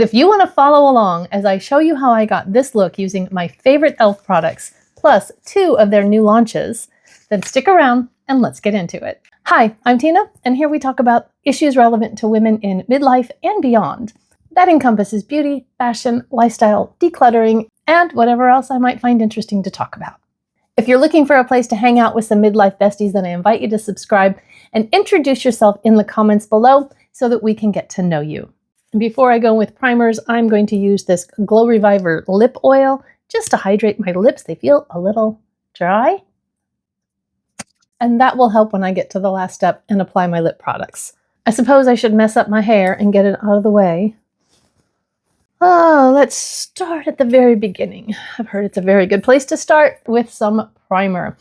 If you want to follow along as I show you how I got this look using my favorite e.l.f. products, plus 2 of their new launches, then stick around and let's get into it. Hi, I'm Tina, and here we talk about issues relevant to women in midlife and beyond. That encompasses beauty, fashion, lifestyle, decluttering, and whatever else I might find interesting to talk about. If you're looking for a place to hang out with some midlife besties, then I invite you to subscribe and introduce yourself in the comments below so that we can get to know you. And before I go with primers, I'm going to use this Glow Reviver lip oil just to hydrate my lips. They feel a little dry. And that will help when I get to the last step and apply my lip products. I suppose I should mess up my hair and get it out of the way. Oh, let's start at the very beginning. I've heard it's a very good place to start with some primer.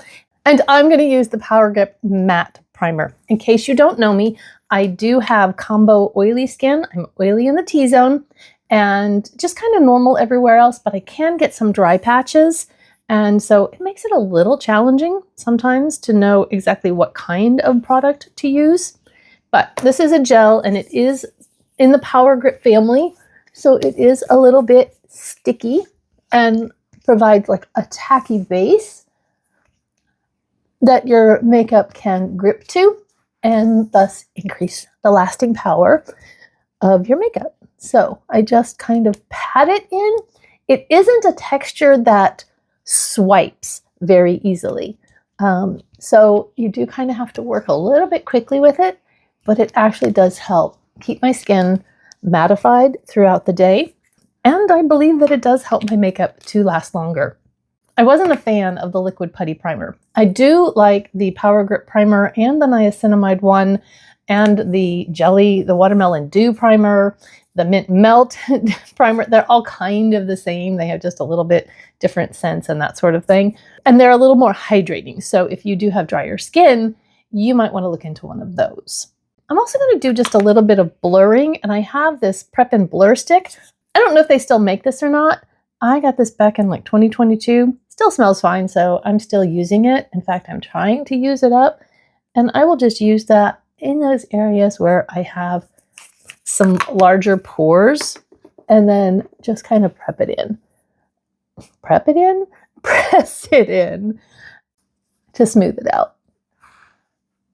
And I'm going to use the Power Grip Matte Primer. In case you don't know me, I do have combo oily skin. I'm oily in the T-zone and just kind of normal everywhere else, but I can get some dry patches. And so it makes it a little challenging sometimes to know exactly what kind of product to use. But this is a gel and it is in the Power Grip family. So it is a little bit sticky and provides like a tacky base that your makeup can grip to and thus increase the lasting power of your makeup. So I just kind of pat it in. It isn't a texture that swipes very easily. So you do kind of have to work a little bit quickly with it, but it actually does help keep my skin mattified throughout the day. And I believe that it does help my makeup to last longer. I wasn't a fan of the liquid putty primer. I do like the Power Grip primer and the niacinamide one and the jelly, the watermelon dew primer, the mint melt primer. They're all kind of the same. They have just a little bit different scents and that sort of thing. And they're a little more hydrating. So if you do have drier skin, you might want to look into one of those. I'm also going to do just a little bit of blurring, and I have this Prep and Blur stick. I don't know if they still make this or not. I got this back in like 2022. Still smells fine, so I'm still using it. In fact, I'm trying to use it up, and I will just use that in those areas where I have some larger pores, and then just kind of prep it in. Prep it in? Press it in to smooth it out.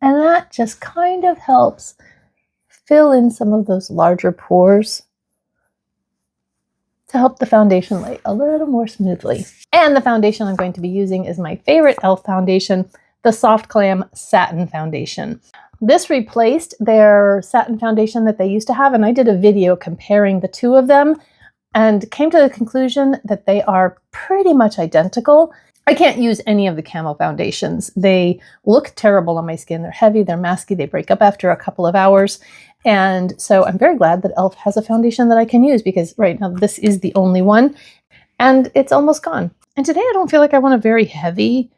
And that just kind of helps fill in some of those larger pores to help the foundation lay a little more smoothly. And the foundation I'm going to be using is my favorite e.l.f. foundation, the Soft Glam Satin Foundation. This replaced their satin foundation that they used to have, and I did a video comparing the two of them and came to the conclusion that they are pretty much identical. I can't use any of the camo foundations. They look terrible on my skin. They're heavy, they're masky, they break up after a couple of hours. And so I'm very glad that e.l.f. has a foundation that I can use because right now this is the only one and it's almost gone. And today I don't feel like I want a very heavy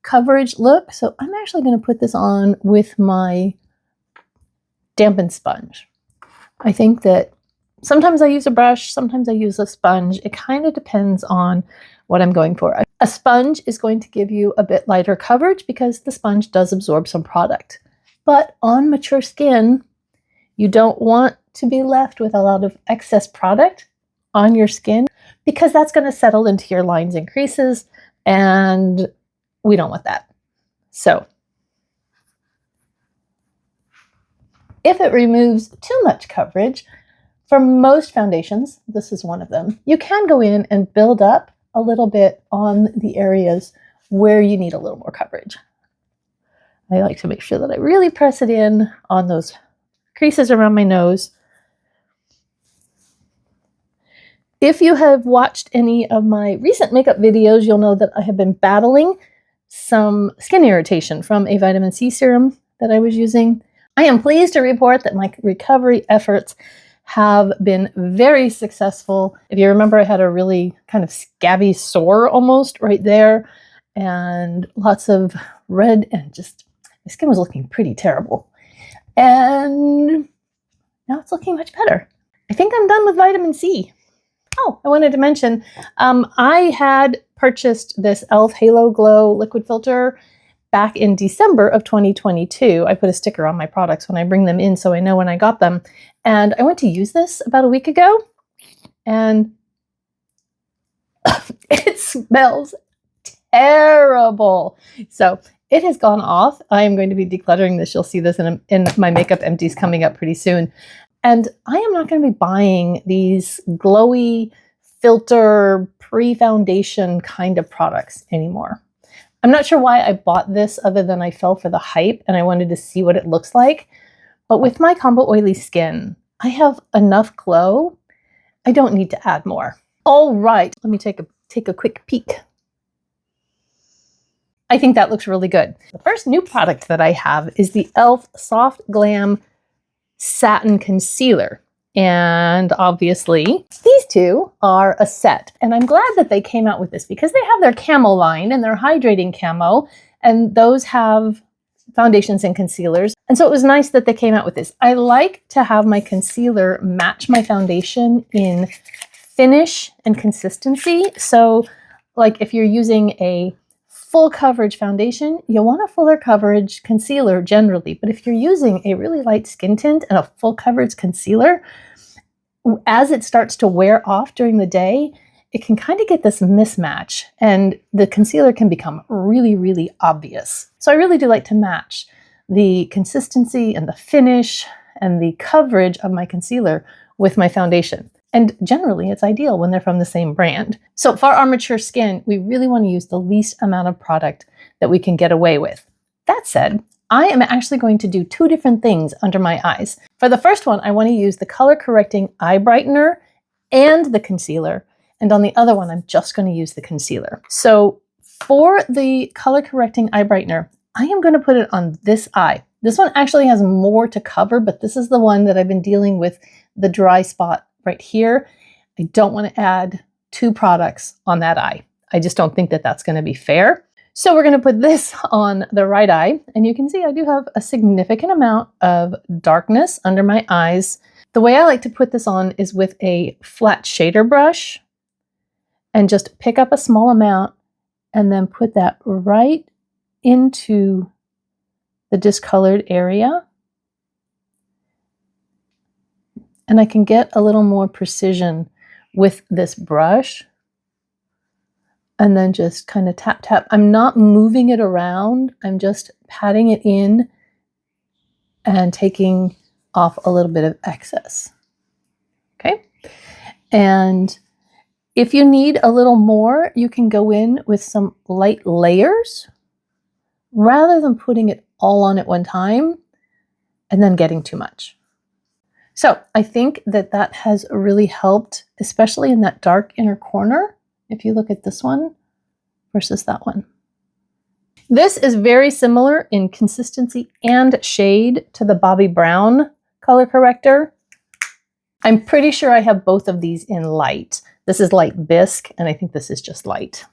coverage look. So I'm actually going to put this on with my dampened sponge. I think that sometimes I use a brush, sometimes I use a sponge. It kind of depends on what I'm going for. A sponge is going to give you a bit lighter coverage because the sponge does absorb some product. But on mature skin, you don't want to be left with a lot of excess product on your skin because that's going to settle into your lines and creases, and we don't want that. So if it removes too much coverage, for most foundations, this is one of them, you can go in and build up a little bit on the areas where you need a little more coverage. I like to make sure that I really press it in on those creases around my nose. If you have watched any of my recent makeup videos, you'll know that I have been battling some skin irritation from a vitamin C serum that I was using. I am pleased to report that my recovery efforts have been very successful. If you remember, I had a really kind of scabby sore almost right there and lots of red, and just my skin was looking pretty terrible. And now it's looking much better. I think I'm done with vitamin C. Oh, I wanted to mention, I had purchased this e.l.f. Halo Glow liquid filter back in December of 2022. I put a sticker on my products when I bring them in so I know when I got them. And I went to use this about a week ago. and it smells terrible. So it has gone off. I am going to be decluttering this. You'll see this in my makeup empties coming up pretty soon. And I am not going to be buying these glowy filter pre-foundation kind of products anymore. I'm not sure why I bought this other than I fell for the hype and I wanted to see what it looks like. But with my combo oily skin, I have enough glow. I don't need to add more. All right, let me take a quick peek. I think that looks really good. The first new product that I have is the e.l.f. Soft Glam Satin Concealer. And obviously, these two are a set. And I'm glad that they came out with this because they have their camo line and their hydrating camo, and those have foundations and concealers. And so it was nice that they came out with this. I like to have my concealer match my foundation in finish and consistency. So like if you're using a full coverage foundation, you'll want a fuller coverage concealer generally. But if you're using a really light skin tint and a full coverage concealer, as it starts to wear off during the day, it can kind of get this mismatch and the concealer can become really, really obvious. So I really do like to match the consistency and the finish and the coverage of my concealer with my foundation. And generally it's ideal when they're from the same brand. So for our mature skin, we really want to use the least amount of product that we can get away with. That said, I am actually going to do two different things under my eyes. For the first one, I want to use the color correcting eye brightener and the concealer. And on the other one, I'm just going to use the concealer. So for the color correcting eye brightener, I am going to put it on this eye. This one actually has more to cover, but this is the one that I've been dealing with the dry spot right here. I don't want to add two products on that eye. I just don't think that that's going to be fair. So we're going to put this on the right eye, and you can see I do have a significant amount of darkness under my eyes. The way I like to put this on is with a flat shader brush and just pick up a small amount and then put that right into the discolored area. And I can get a little more precision with this brush. And then just kind of tap, tap. I'm not moving it around. I'm just patting it in and taking off a little bit of excess. Okay. And if you need a little more, you can go in with some light layers rather than putting it all on at one time and then getting too much. So I think that that has really helped, especially in that dark inner corner. If you look at this one versus that one. This is very similar in consistency and shade to the Bobbi Brown color corrector. I'm pretty sure I have both of these in light. This is light bisque, and I think this is just light.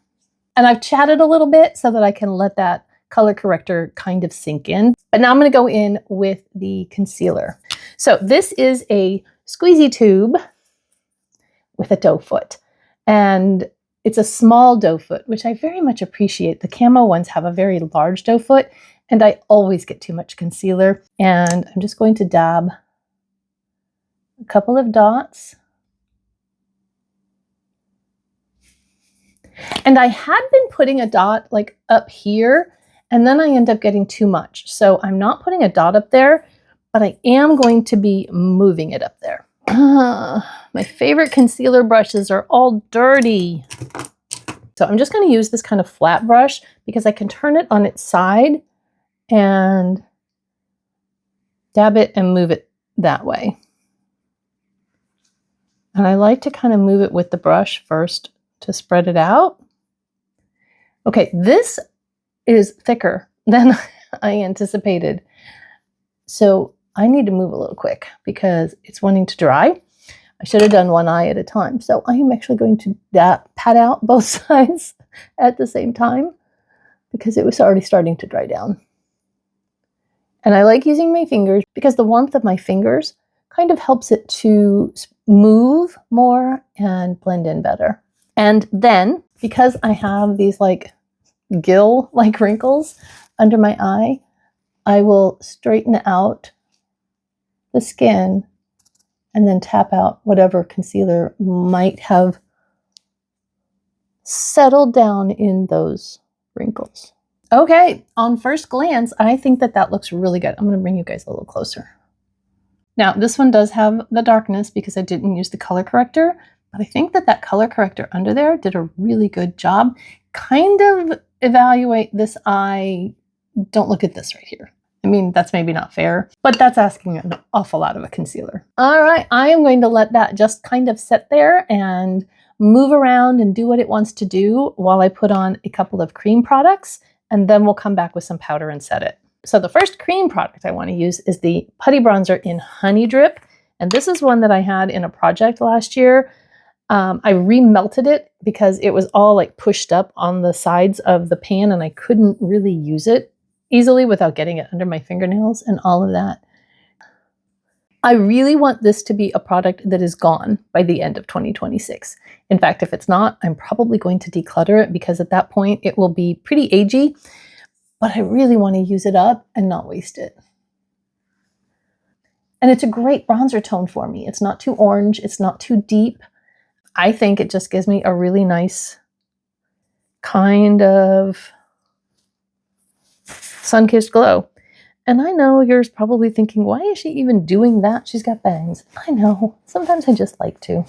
And I've chatted a little bit so that I can let that color corrector kind of sink in. But now I'm going to go in with the concealer. So this is a squeezy tube with a doe foot. And it's a small doe foot, which I very much appreciate. The camo ones have a very large doe foot, and I always get too much concealer. And I'm just going to dab a couple of dots. And I had been putting a dot like up here, and then I end up getting too much. So I'm not putting a dot up there, but I am going to be moving it up there. My favorite concealer brushes are all dirty. So I'm just going to use this kind of flat brush because I can turn it on its side and dab it and move it that way. And I like to kind of move it with the brush first to spread it out. Okay, this is thicker than I anticipated. So I need to move a little quick because it's wanting to dry. I should have done one eye at a time. So I am actually going to pat out both sides at the same time because it was already starting to dry down. And I like using my fingers because the warmth of my fingers kind of helps it to move more and blend in better. And then because I have these like gill-like wrinkles under my eye, I will straighten out the skin and then tap out whatever concealer might have settled down in those wrinkles. Okay, on first glance, I think that that looks really good. I'm going to bring you guys a little closer. Now, this one does have the darkness because I didn't use the color corrector, but I think that that color corrector under there did a really good job. Kind of evaluate this eye. Don't look at this right here. I mean, that's maybe not fair, but that's asking an awful lot of a concealer. All right, I am going to let that just kind of sit there and move around and do what it wants to do while I put on a couple of cream products, and then we'll come back with some powder and set it. So the first cream product I want to use is the Putty Bronzer in Honey Drip, and this is one that I had in a project last year. I remelted it because it was all like pushed up on the sides of the pan and I couldn't really use it easily without getting it under my fingernails and all of that. I really want this to be a product that is gone by the end of 2026. In fact, if it's not, I'm probably going to declutter it because at that point it will be pretty agey, but I really want to use it up and not waste it. And it's a great bronzer tone for me. It's not too orange. It's not too deep. I think it just gives me a really nice kind of sun-kissed glow. And I know you're probably thinking, why is she even doing that? She's got bangs. I know. Sometimes I just like to.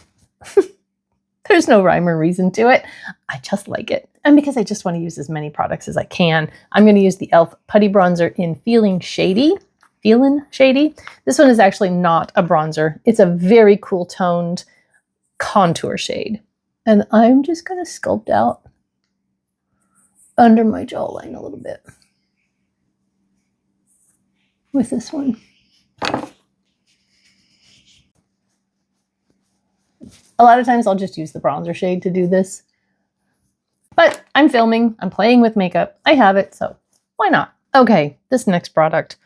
There's no rhyme or reason to it. I just like it. And because I just want to use as many products as I can, I'm going to use the e.l.f. Putty Bronzer in Feeling Shady. Feelin' Shady. This one is actually not a bronzer. It's a very cool toned contour shade. And I'm just going to sculpt out under my jawline a little bit with this one. A lot of times I'll just use the bronzer shade to do this. But I'm filming, I'm playing with makeup, I have it, so why not? Okay, this next product.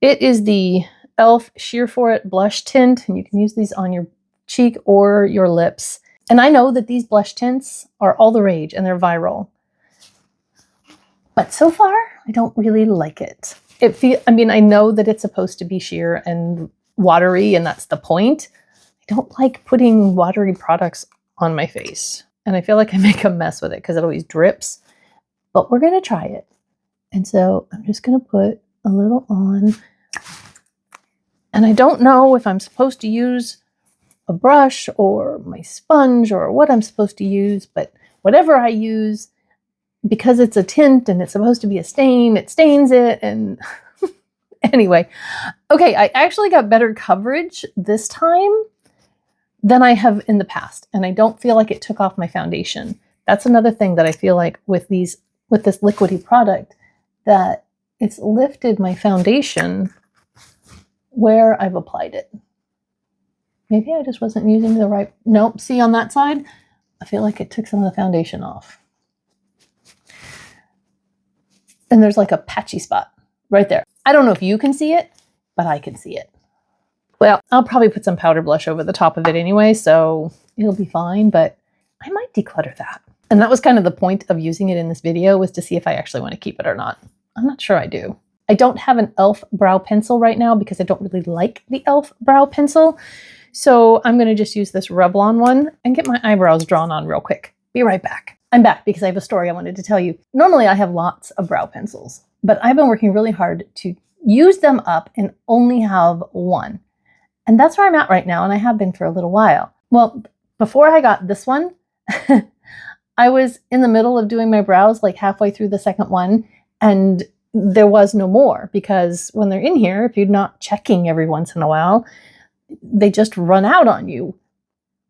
It is the e.l.f. Sheer For It Blush Tint, and you can use these on your cheek or your lips. And I know that these blush tints are all the rage and they're viral. But so far, I don't really like it. I mean, I know that it's supposed to be sheer and watery, and that's the point. I don't like putting watery products on my face. And I feel like I make a mess with it because it always drips. But we're going to try it. And so I'm just going to put a little on. And I don't know if I'm supposed to use a brush or my sponge or what I'm supposed to use, but whatever I use, because it's a tint and it's supposed to be a stain, it stains it. And anyway, okay, I actually got better coverage this time than I have in the past. And I don't feel like it took off my foundation. That's another thing that I feel like with this liquidy product, that it's lifted my foundation where I've applied it. Maybe I just wasn't using the right, nope, see on that side? I feel like it took some of the foundation off. And there's like a patchy spot right there. I don't know if you can see it, but I can see it. Well, I'll probably put some powder blush over the top of it anyway, so it'll be fine, but I might declutter that. And that was kind of the point of using it in this video, was to see if I actually want to keep it or not. I'm not sure I do. I don't have an e.l.f. brow pencil right now because I don't really like the e.l.f. brow pencil. So I'm going to just use this Revlon one and get my eyebrows drawn on real quick. Be right back. I'm back because I have a story I wanted to tell you. Normally I have lots of brow pencils, but I've been working really hard to use them up and only have one. And that's where I'm at right now, and I have been for a little while. Well, before I got this one, I was in the middle of doing my brows, like halfway through the second one, and there was no more, because when they're in here, if you're not checking every once in a while, they just run out on you.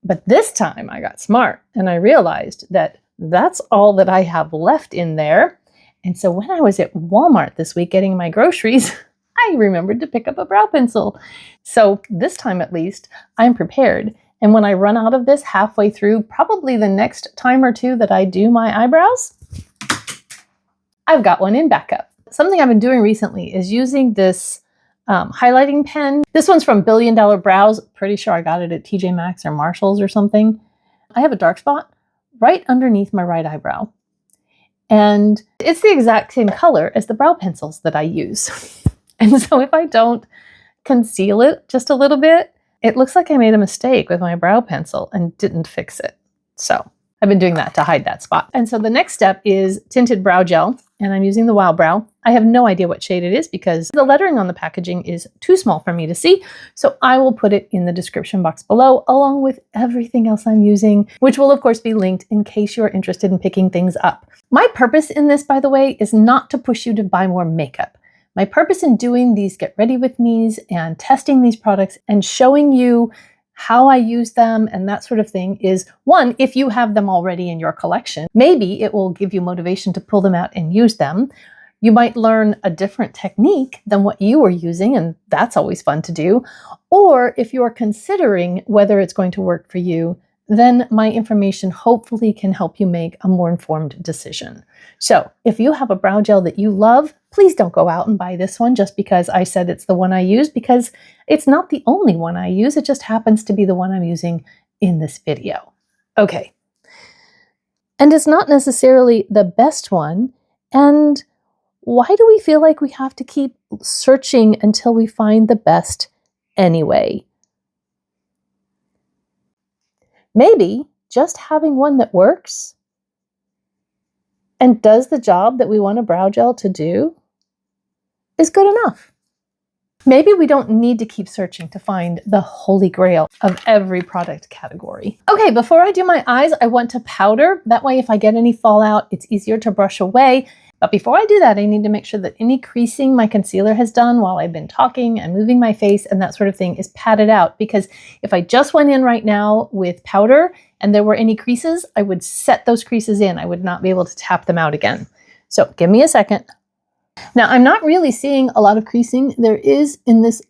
But this time I got smart and I realized that that's all that I have left in there. And so when I was at Walmart this week getting my groceries, I remembered to pick up a brow pencil. So this time at least, I'm prepared. And when I run out of this halfway through, probably the next time or two that I do my eyebrows, I've got one in backup. Something I've been doing recently is using this highlighting pen. This one's from Billion Dollar Brows. Pretty sure I got it at TJ Maxx or Marshall's or something. I have a dark spot right underneath my right eyebrow. And it's the exact same color as the brow pencils that I use. And so if I don't conceal it just a little bit, it looks like I made a mistake with my brow pencil and didn't fix it. So I've been doing that to hide that spot. And so the next step is tinted brow gel, and I'm using the Wow Brow. I have no idea what shade it is because the lettering on the packaging is too small for me to see, so I will put it in the description box below, along with everything else I'm using, which will of course be linked in case you're interested in picking things up. My purpose in this, by the way, is not to push you to buy more makeup. My purpose in doing these get ready with me's and testing these products and showing you how I use them and that sort of thing is, one, if you have them already in your collection, maybe it will give you motivation to pull them out and use them. You might learn a different technique than what you were using, and that's always fun to do. Or if you're considering whether it's going to work for you, then my information hopefully can help you make a more informed decision. So if you have a brow gel that you love, please don't go out and buy this one just because I said it's the one I use, because it's not the only one I use. It just happens to be the one I'm using in this video. Okay. And it's not necessarily the best one. And why do we feel like we have to keep searching until we find the best anyway? Maybe just having one that works and does the job that we want a brow gel to do is good enough. Maybe we don't need to keep searching to find the holy grail of every product category. Okay, before I do my eyes, I want to powder. That way, if I get any fallout, it's easier to brush away. But before I do that, I need to make sure that any creasing my concealer has done while I've been talking and moving my face and that sort of thing is patted out. Because if I just went in right now with powder and there were any creases, I would set those creases in. I would not be able to tap them out again. So give me a second. Now, I'm not really seeing a lot of creasing. There is in this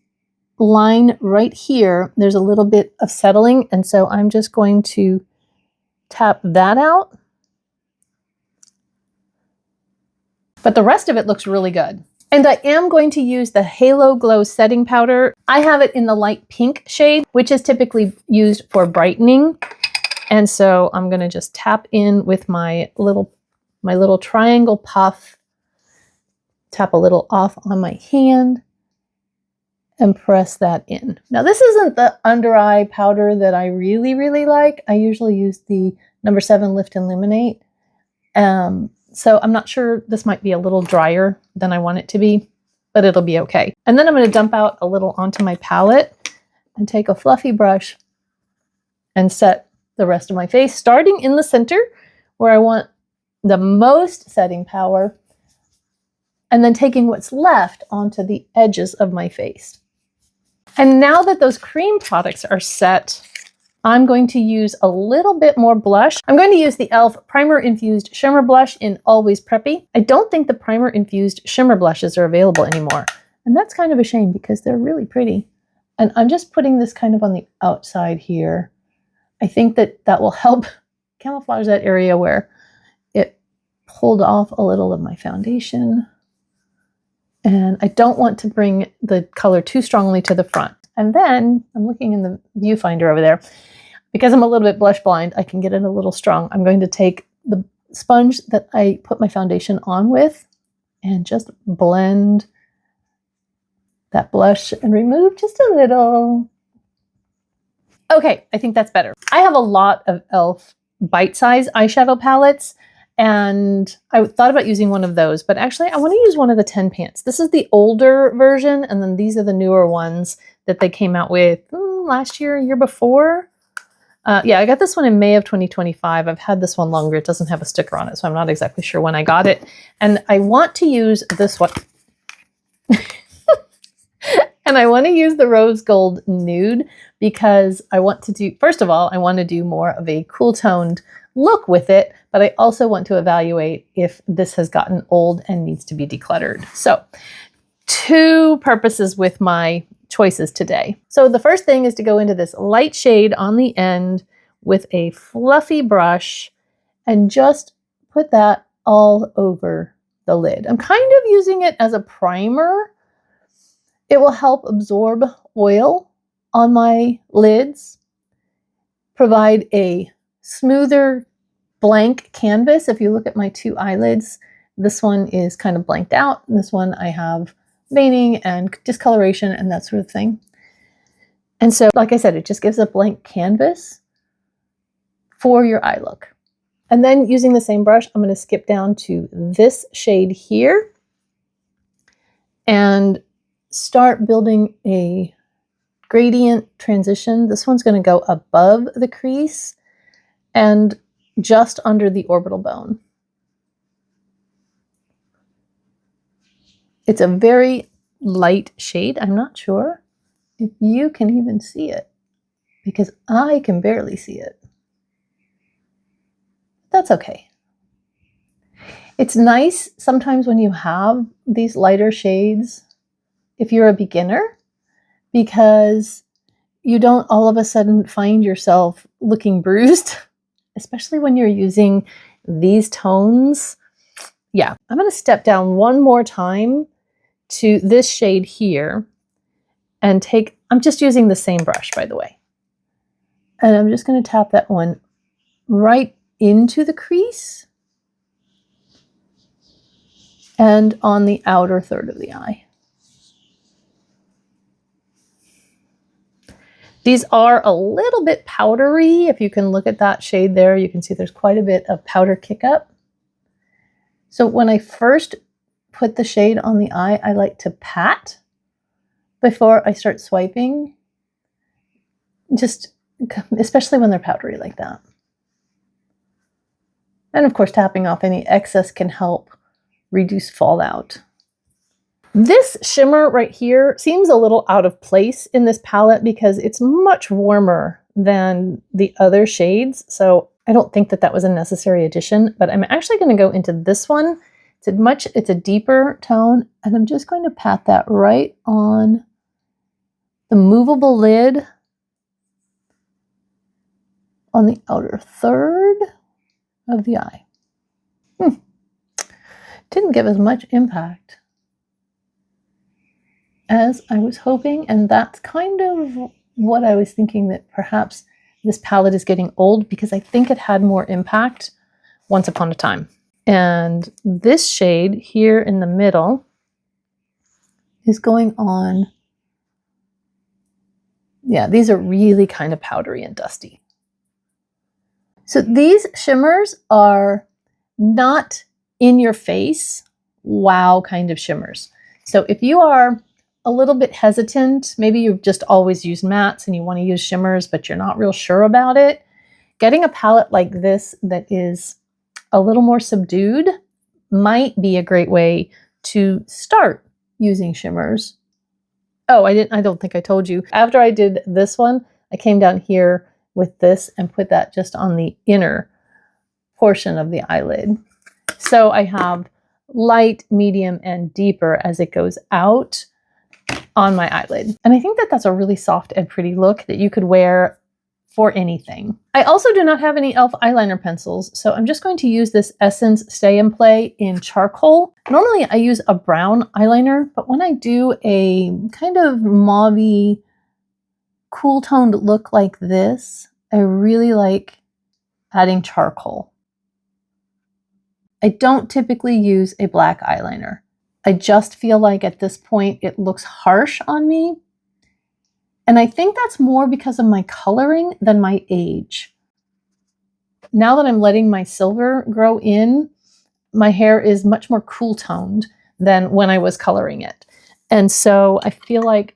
line right here, there's a little bit of settling. And so I'm just going to tap that out. But the rest of it looks really good. And I am going to use the Halo Glow setting powder. I have it in the light pink shade, which is typically used for brightening. And so I'm going to just tap in with my little triangle puff, tap a little off on my hand and press that in. Now, this isn't the under eye powder that I really, really like. I usually use the No. 7 Lift and Illuminate. So I'm not sure, this might be a little drier than I want it to be, but it'll be okay. And then I'm going to dump out a little onto my palette and take a fluffy brush and set the rest of my face, starting in the center where I want the most setting power, and then taking what's left onto the edges of my face. And now that those cream products are set, I'm going to use a little bit more blush. I'm going to use the e.l.f. Primer Infused Shimmer Blush in Always Preppy. I don't think the Primer Infused Shimmer Blushes are available anymore. And that's kind of a shame because they're really pretty. And I'm just putting this kind of on the outside here. I think that that will help camouflage that area where it pulled off a little of my foundation. And I don't want to bring the color too strongly to the front. And then I'm looking in the viewfinder over there. Because I'm a little bit blush blind, I can get it a little strong. I'm going to take the sponge that I put my foundation on with and just blend that blush and remove just a little. Okay, I think that's better. I have a lot of e.l.f. bite-size eyeshadow palettes, and I thought about using one of those, but actually I want to use one of the 10 pans. This is the older version, and then these are the newer ones that they came out with last year, year before. Yeah, I got this one in May of 2025. I've had this one longer. It doesn't have a sticker on it, so I'm not exactly sure when I got it. And I want to use this one. And I want to use the Rose Gold Nude because I want to do, first of all, I want to do more of a cool toned look with it, but I also want to evaluate if this has gotten old and needs to be decluttered. So, two purposes with my choices today. So the first thing is to go into this light shade on the end with a fluffy brush and just put that all over the lid. I'm kind of using it as a primer. It will help absorb oil on my lids, provide a smoother blank canvas. If you look at my two eyelids, this one is kind of blanked out. And this one I have veining and discoloration and that sort of thing. And so, like I said, it just gives a blank canvas for your eye look. And then using the same brush, I'm going to skip down to this shade here and start building a gradient transition. This one's going to go above the crease and just under the orbital bone. It's a very light shade. I'm not sure if you can even see it because I can barely see it. That's okay. It's nice sometimes when you have these lighter shades, if you're a beginner, because you don't all of a sudden find yourself looking bruised, especially when you're using these tones. Yeah, I'm going to step down one more time to this shade here and I'm just using the same brush, by the way. And I'm just going to tap that one right into the crease and on the outer third of the eye. These are a little bit powdery. If you can look at that shade there, you can see there's quite a bit of powder kick up. So when I first put the shade on the eye, I like to pat before I start swiping, just especially when they're powdery like that. And of course, tapping off any excess can help reduce fallout. This shimmer right here seems a little out of place in this palette because it's much warmer than the other shades. So I don't think that was a necessary addition, but I'm actually going to go into this one. It's a deeper tone, and I'm just going to pat that right on the movable lid on the outer third of the eye. Didn't give as much impact as I was hoping, and that's kind of what I was thinking, that perhaps this palette is getting old because I think it had more impact once upon a time. And this shade here in the middle is going on. Yeah, these are really kind of powdery and dusty. So these shimmers are not in your face, wow kind of shimmers. So if you are a little bit hesitant, maybe you've just always used mattes and you want to use shimmers, but you're not real sure about it, getting a palette like this that is a little more subdued might be a great way to start using shimmers. Oh, I don't think I told you. After I did this one, I came down here with this and put that just on the inner portion of the eyelid. So I have light, medium, and deeper as it goes out on my eyelid. And I think that that's a really soft and pretty look that you could wear for anything. I also do not have any e.l.f. eyeliner pencils, so I'm just going to use this Essence Stay and Play in charcoal. Normally I use a brown eyeliner, but when I do a kind of mauve-y, cool toned look like this, I really like adding charcoal. I don't typically use a black eyeliner. I just feel like at this point it looks harsh on me. And I think that's more because of my coloring than my age. Now that I'm letting my silver grow in, my hair is much more cool toned than when I was coloring it. And so I feel like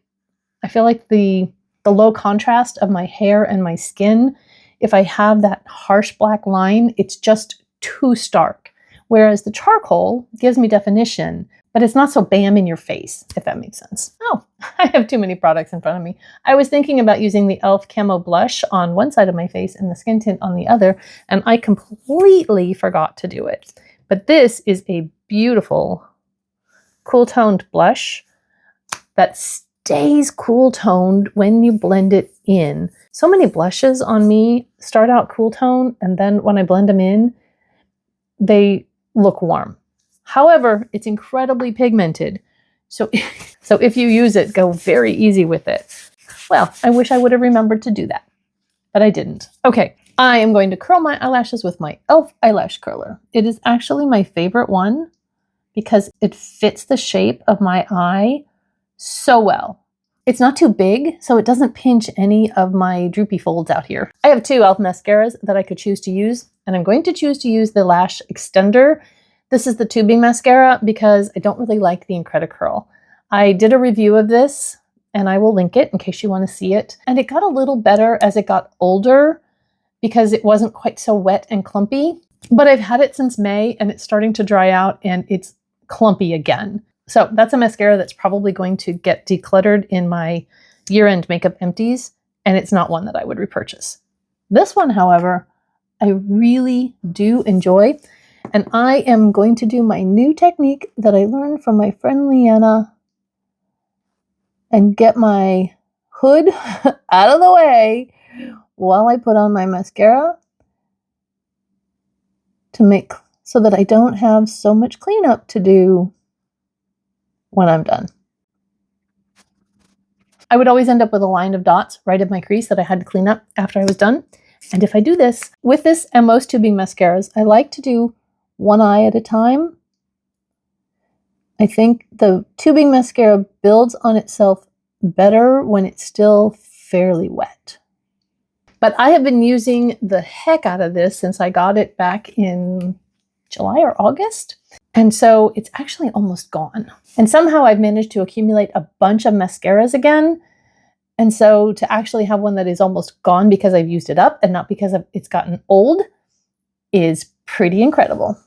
the low contrast of my hair and my skin, if I have that harsh black line, it's just too stark. Whereas the charcoal gives me definition, but it's not so bam in your face, if that makes sense. Oh, I have too many products in front of me. I was thinking about using the e.l.f. Camo Blush on one side of my face and the Skin Tint on the other, and I completely forgot to do it. But this is a beautiful cool toned blush that stays cool toned when you blend it in. So many blushes on me start out cool tone, and then when I blend them in, they look warm. However, it's incredibly pigmented. So if you use it, go very easy with it. Well, I wish I would have remembered to do that, but I didn't. Okay, I am going to curl my eyelashes with my e.l.f. eyelash curler. It is actually my favorite one because it fits the shape of my eye so well. It's not too big, so it doesn't pinch any of my droopy folds out here. I have two e.l.f. mascaras that I could choose to use, and I'm going to choose to use the Lash Extender. This is the tubing mascara because I don't really like the Incredicurl. I did a review of this, and I will link it in case you want to see it. And it got a little better as it got older because it wasn't quite so wet and clumpy. But I've had it since May, and it's starting to dry out, and it's clumpy again. So that's a mascara that's probably going to get decluttered in my year-end makeup empties, and it's not one that I would repurchase. This one, however, I really do enjoy, and I am going to do my new technique that I learned from my friend Leanna and get my hood out of the way while I put on my mascara to make so that I don't have so much cleanup to do when I'm done. I would always end up with a line of dots right at my crease that I had to clean up after I was done. And if I do this, with this and most tubing mascaras, I like to do one eye at a time. I think the tubing mascara builds on itself better when it's still fairly wet. But I have been using the heck out of this since I got it back in July or August. And so it's actually almost gone. And somehow I've managed to accumulate a bunch of mascaras again. And so to actually have one that is almost gone because I've used it up and not because it's gotten old is pretty incredible.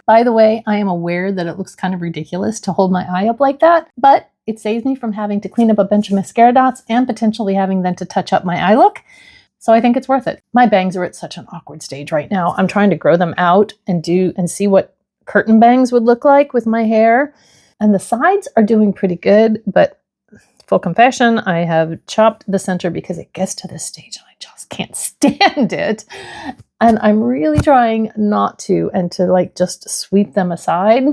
By the way, I am aware that it looks kind of ridiculous to hold my eye up like that, but it saves me from having to clean up a bunch of mascara dots and potentially having then to touch up my eye look. So I think it's worth it. My bangs are at such an awkward stage right now. I'm trying to grow them out and see what curtain bangs would look like with my hair. And the sides are doing pretty good, but full confession, I have chopped the center because it gets to this stage and I just can't stand it. And I'm really trying not to, and to like just sweep them aside.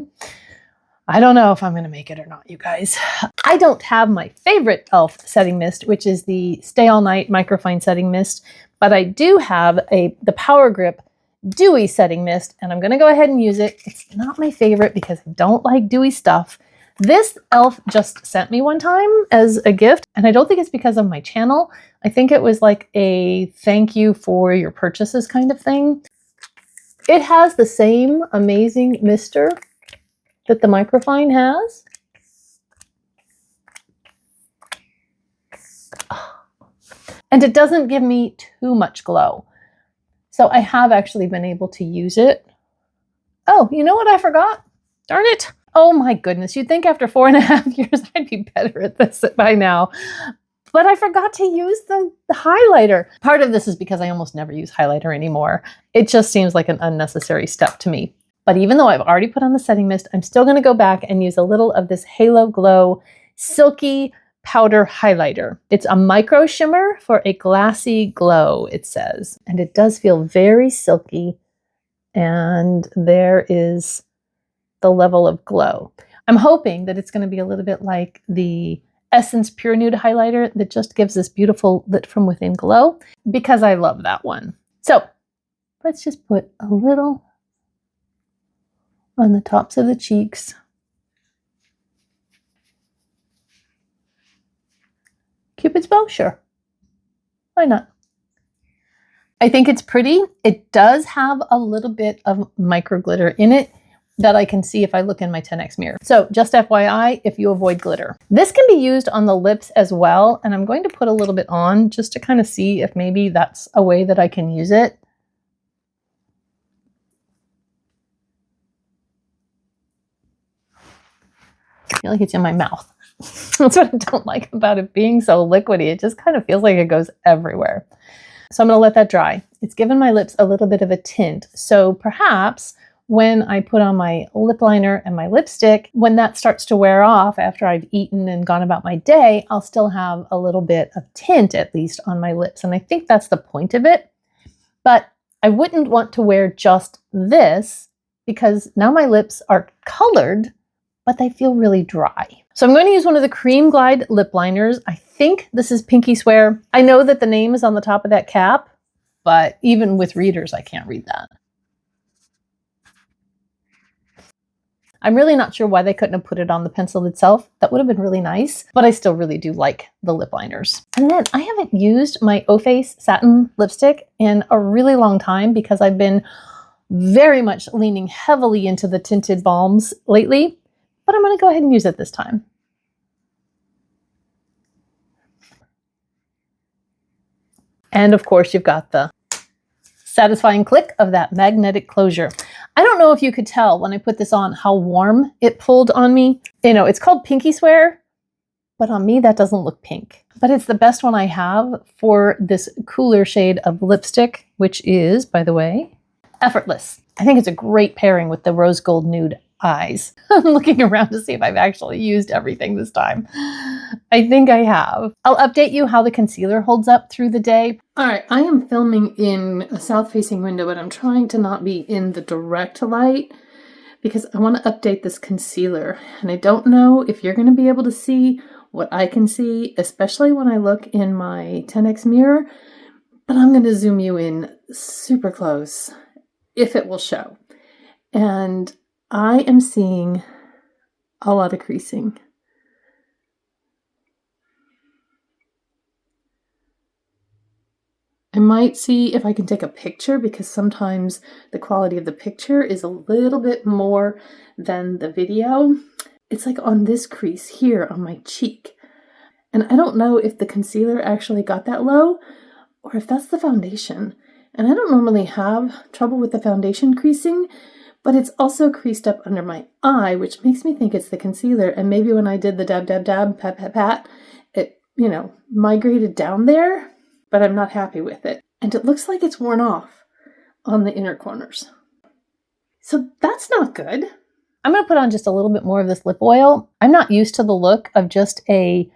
I don't know if I'm going to make it or not, you guys. I don't have my favorite e.l.f. setting mist, which is the Stay All Night Microfine Setting Mist, but I do have the Power Grip Dewy Setting Mist, and I'm going to go ahead and use it. It's not my favorite because I don't like dewy stuff. This e.l.f. just sent me one time as a gift, and I don't think it's because of my channel. I think it was like a thank you for your purchases kind of thing. It has the same amazing mister that the Microfine has. And it doesn't give me too much glow. So I have actually been able to use it. Oh, you know what I forgot? Darn it. Oh my goodness. You'd think after 4.5 years I'd be better at this by now. But I forgot to use the highlighter. Part of this is because I almost never use highlighter anymore. It just seems like an unnecessary step to me. But even though I've already put on the setting mist, I'm still going to go back and use a little of this Halo Glow Silky Powder Highlighter. It's a micro shimmer for a glassy glow, it says. And it does feel very silky. And there is the level of glow. I'm hoping that it's going to be a little bit like the Essence Pure Nude Highlighter that just gives this beautiful lit from within glow, because I love that one. So let's just put a little on the tops of the cheeks. Cupid's bow, sure. Why not? I think it's pretty. It does have a little bit of micro glitter in it that I can see if I look in my 10x mirror. So just FYI, if you avoid glitter. This can be used on the lips as well, and I'm going to put a little bit on just to kind of see if maybe that's a way that I can use it. I feel like it's in my mouth. That's what I don't like about it being so liquidy. It just kind of feels like it goes everywhere. So I'm going to let that dry. It's given my lips a little bit of a tint. So perhaps when I put on my lip liner and my lipstick, when that starts to wear off after I've eaten and gone about my day, I'll still have a little bit of tint at least on my lips. And I think that's the point of it. But I wouldn't want to wear just this because now my lips are colored, but they feel really dry. So I'm going to use one of the Cream Glide lip liners. I think this is Pinky Swear. I know that the name is on the top of that cap, but even with readers, I can't read that. I'm really not sure why they couldn't have put it on the pencil itself. That would have been really nice, but I still really do like the lip liners. And then I haven't used my O-Face satin lipstick in a really long time because I've been very much leaning heavily into the tinted balms lately, but I'm going to go ahead and use it this time. And of course, you've got the satisfying click of that magnetic closure. I don't know if you could tell when I put this on how warm it pulled on me. You know, it's called Pinky Swear, but on me that doesn't look pink. But it's the best one I have for this cooler shade of lipstick, which is, by the way, Effortless. I think it's a great pairing with the rose gold nude eyes. I'm looking around to see if I've actually used everything this time. I think I have. I'll update you how the concealer holds up through the day. All right, I am filming in a south-facing window, but I'm trying to not be in the direct light because I want to update this concealer. And I don't know if you're going to be able to see what I can see, especially when I look in my 10x mirror, but I'm going to zoom you in super close if it will show. And I am seeing a lot of creasing. I might see if I can take a picture because sometimes the quality of the picture is a little bit more than the video. It's like on this crease here on my cheek. And I don't know if the concealer actually got that low or if that's the foundation. And I don't normally have trouble with the foundation creasing, but it's also creased up under my eye, which makes me think it's the concealer. And maybe when I did the dab, dab, dab, pat, pat, pat, it, you know, migrated down there, but I'm not happy with it. And it looks like it's worn off on the inner corners. So that's not good. I'm going to put on just a little bit more of this lip oil. I'm not used to the look of just a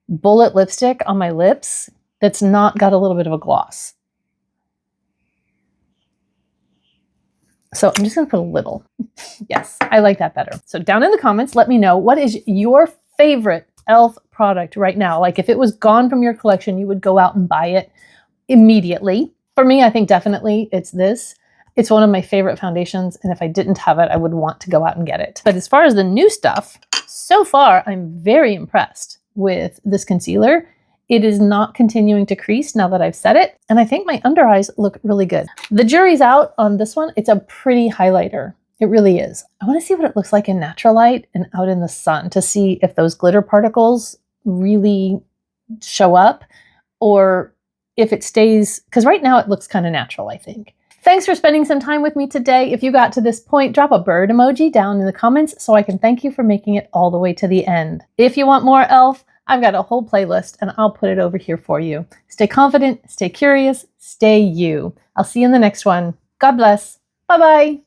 bullet lipstick on my lips that's not got a little bit of a gloss. So I'm just going to put a little. Yes, I like that better. So down in the comments, let me know what is your favorite e.l.f. product right now. Like if it was gone from your collection, you would go out and buy it immediately. For me, I think definitely it's this. It's one of my favorite foundations. And if I didn't have it, I would want to go out and get it. But as far as the new stuff, so far, I'm very impressed with this concealer. It is not continuing to crease now that I've set it. And I think my under eyes look really good. The jury's out on this one. It's a pretty highlighter. It really is. I want to see what it looks like in natural light and out in the sun to see if those glitter particles really show up or if it stays, because right now it looks kind of natural, I think. Thanks for spending some time with me today. If you got to this point, drop a bird emoji down in the comments so I can thank you for making it all the way to the end. If you want more e.l.f., I've got a whole playlist and I'll put it over here for you. Stay confident, stay curious, stay you. I'll see you in the next one. God bless. Bye-bye.